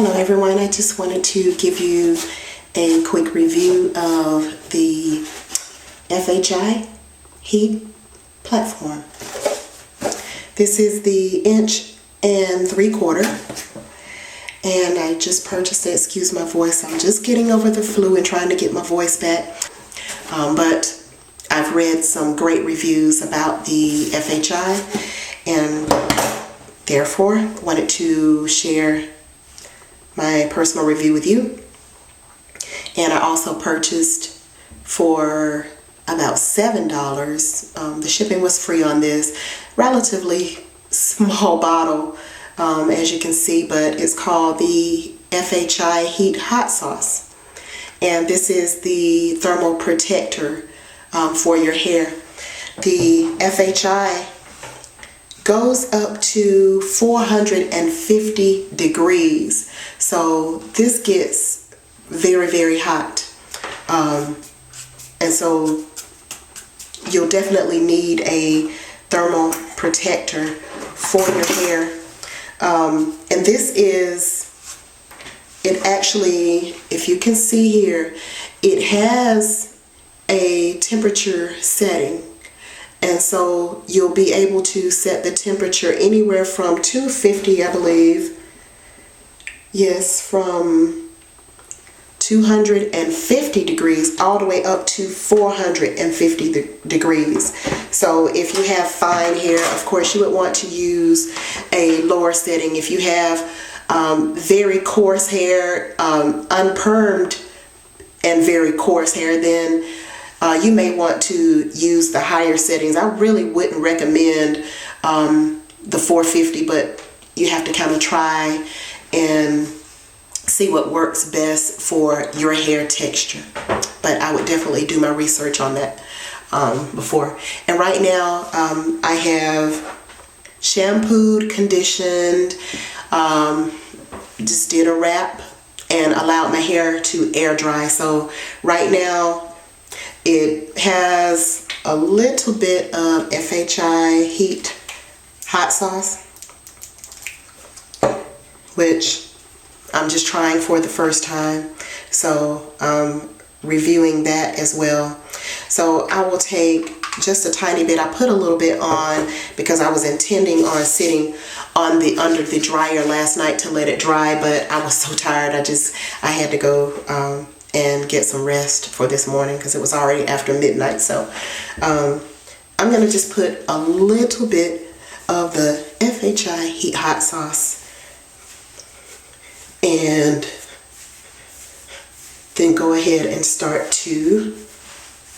Hello everyone, I just wanted to give you a quick review of the FHI heat platform. This is the 1.75 inch and I just purchased it. Excuse my voice, I'm just getting over the flu and trying to get my voice back. But I've read some great reviews about the FHI and therefore wanted to share my personal review with you. And I also purchased for about $7. The shipping was free on this relatively small bottle, as you can see, but it's called the FHI Heat Hot Sauce. And this is the thermal protector for your hair. The FHI goes up to 450 degrees, so this gets very hot, and so you'll definitely need a thermal protector for your hair. And this is, it actually, if you can see here, it has a temperature setting. And so you'll be able to set the temperature anywhere from 250, I believe. Yes, from 250 degrees all the way up to 450 degrees. So if you have fine hair, of course you would want to use a lower setting. If you have very coarse hair, unpermed and very coarse hair, then you may want to use the higher settings. I really wouldn't recommend the 450, but you have to kind of try and see what works best for your hair texture. But I would definitely do my research on that before. And right now I have shampooed, conditioned, just did a wrap and allowed my hair to air dry. So right now it has a little bit of FHI Heat Hot Sauce, which I'm just trying for the first time. So I'm reviewing that as well. So I will take just a tiny bit. I put a little bit on because I was intending on sitting on under the dryer last night to let it dry, but I was so tired I had to go and get some rest for this morning because it was already after midnight. So I'm going to just put a little bit of the FHI Heat Hot Sauce and then go ahead and start to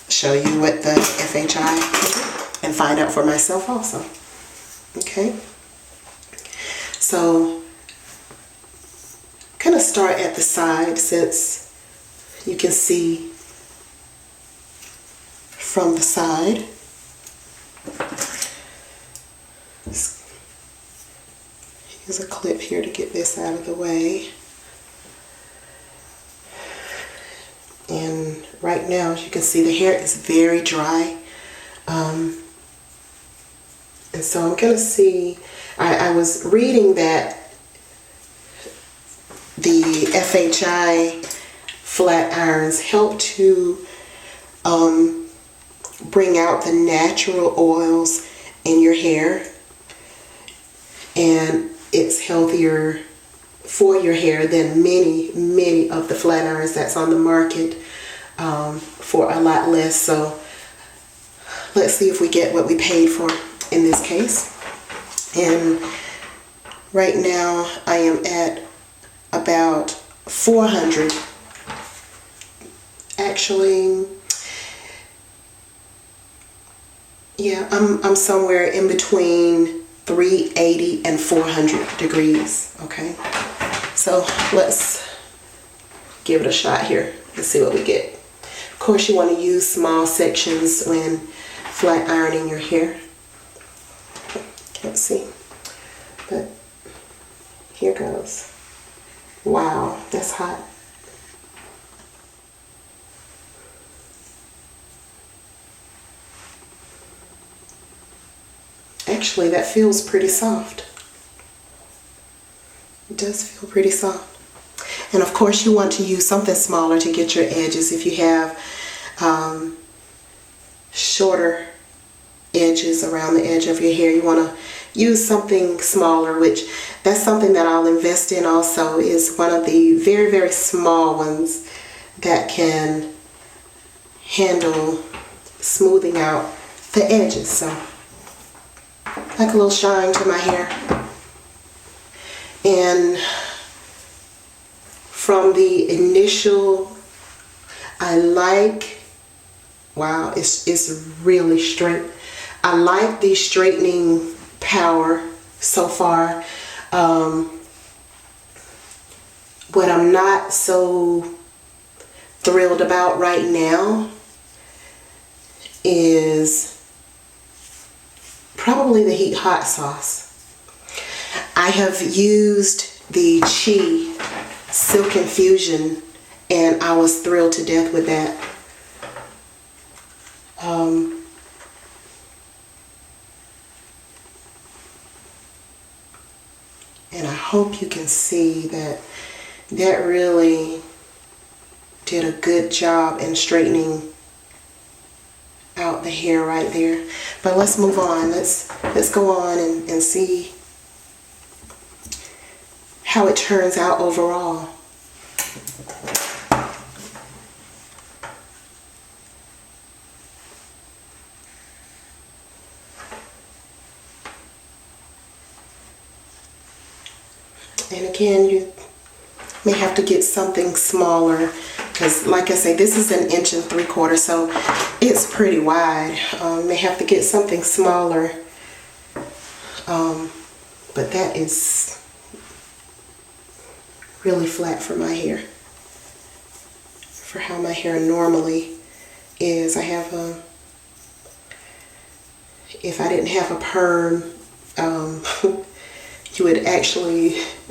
show you what the FHI and find out for myself also. Okay, so I'm going to start at the side since you can see from the side. Here's a clip here to get this out of the way. And right now, as you can see, the hair is very dry. And so I'm going to see, I was reading that the FHI flat irons help to bring out the natural oils in your hair, and it's healthier for your hair than many of the flat irons that's on the market for a lot less. So let's see if we get what we paid for in this case. And right now I am at about 400. Actually, yeah, I'm somewhere in between 380 and 400 degrees. Okay, so let's give it a shot here. Let's see what we get. Of course, you want to use small sections when flat ironing your hair. Can't see, but here goes. Wow, that's hot. Actually, that feels pretty soft. It does feel pretty soft. And of course you want to use something smaller to get your edges. If you have shorter edges around the edge of your hair, you want to use something smaller, which that's something that I'll invest in also, is one of the very, very small ones that can handle smoothing out the edges. So like a little shine to my hair. And from the initial, I like, wow, it's really straight. I like the straightening power so far. What I'm not so thrilled about right now is probably the Heat hot sauce. I have used the Chi Silk Infusion and I was thrilled to death with that. And I hope you can see that that really did a good job in straightening out the hair right there. But let's move on. Let's go on and see how it turns out overall. And again, you may have to get something smaller because, like I say, this is 1 3/4 inches, so it's pretty wide. May have to get something smaller, but that is really flat for my hair, for how my hair normally is. I have if I didn't have a perm,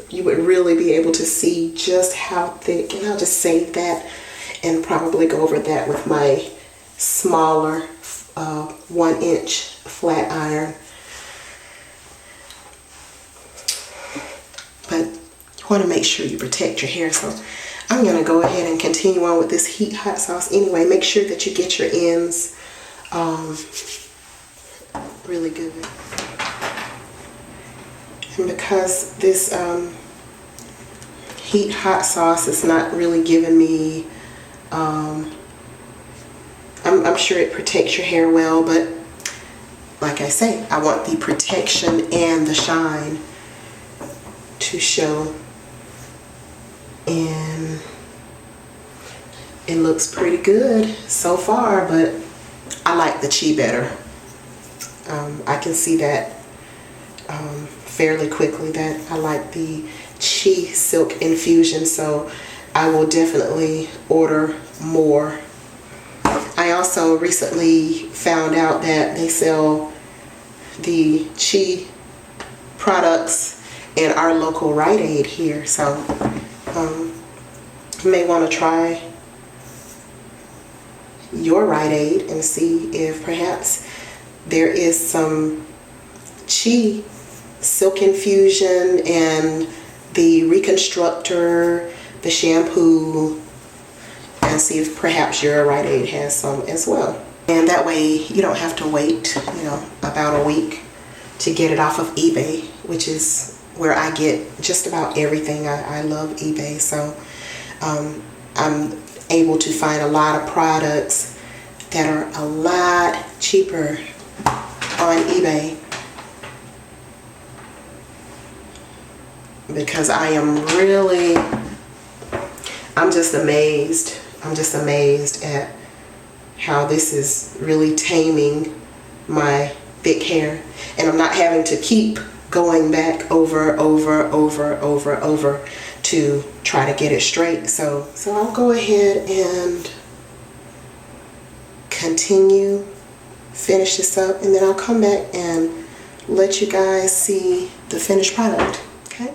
you would really be able to see just how thick. And I'll just save that and probably go over that with my smaller 1 inch flat iron. But you want to make sure you protect your hair, so I'm going to go ahead and continue on with this Heat hot sauce anyway. Make sure that you get your ends really good. And because this Heat hot sauce is not really giving me, I'm sure it protects your hair well, but like I say, I want the protection and the shine to show. And it looks pretty good so far, but I like the Chi better. I can see that fairly quickly that I like the Chi Silk Infusion, so I will definitely order more. I also recently found out that they sell the Chi products in our local Rite Aid here, so you may want to try your Rite Aid and see if perhaps there is some Chi Silk Infusion and the Reconstructor, the shampoo, and see if perhaps your Rite Aid has some as well. And that way you don't have to wait, about a week to get it off of eBay, which is where I get just about everything. I love eBay, so I'm able to find a lot of products that are a lot cheaper on eBay, because I'm just amazed. I'm just amazed at how this is really taming my thick hair, and I'm not having to keep going back over to try to get it straight. So I'll go ahead and finish this up, and then I'll come back and let you guys see the finished product. Okay.